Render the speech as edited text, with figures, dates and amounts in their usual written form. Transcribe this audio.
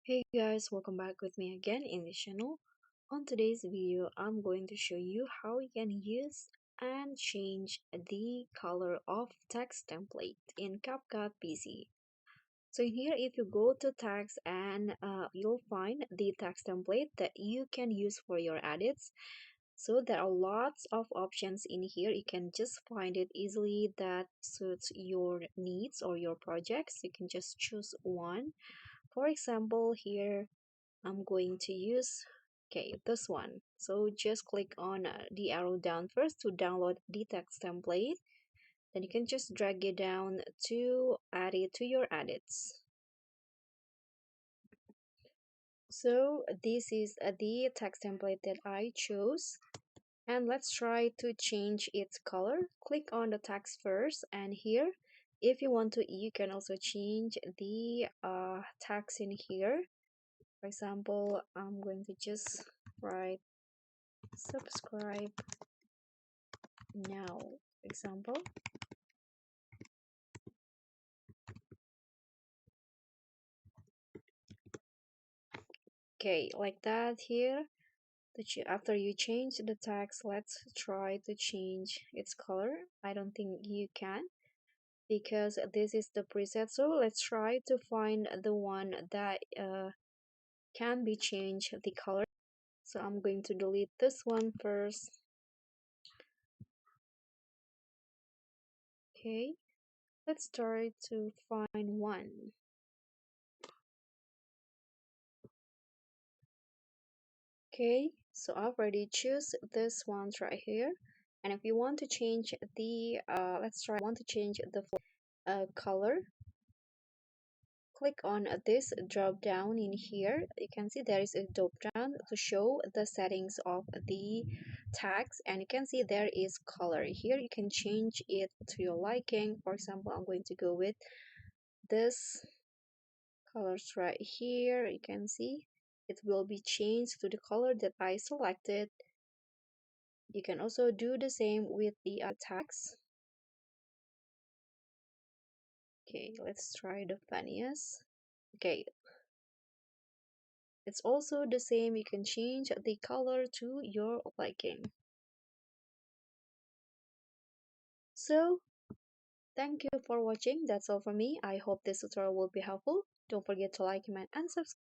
Hey guys, welcome back with me again in this channel. On today's video, I'm going to show you how you can use and change the color of text template in CapCut PC. So in here, if you go to text and you'll find the text template that you can use for your edits. So there are lots of options in here. You can just find it easily that suits your needs or your projects. You can just choose one. For example, here I'm going to use this one. So just click on the arrow down first to download the text template. Then you can just drag it down to add it to your edits. So this is the text template that I chose. And let's try to change its color. Click on the text first, and here if you want to, you can also change the text in here. For example, I'm going to just write subscribe now, for example. Okay, like that here. After you change the text, let's try to change its color. I don't think you can because this is the preset. So let's try to find the one that can be changed the color. So I'm going to delete this one first. Okay, let's try to find one. Okay, so I've already choose this one right here. And if you want to change the let's try want to change the color, click on this drop down in here. You can see there is a drop down to show the settings of the tags, and you can see there is color. Here you can change it to your liking. For example, I'm going to go with this colors right here. You can see it will be changed to the color that I selected. You can also do the same with the tags. Okay, let's try the funniest. Okay, it's also the same. You can change the color to your liking. So thank you for watching. That's all for me. I hope this tutorial will be helpful. Don't forget to like, comment, and subscribe.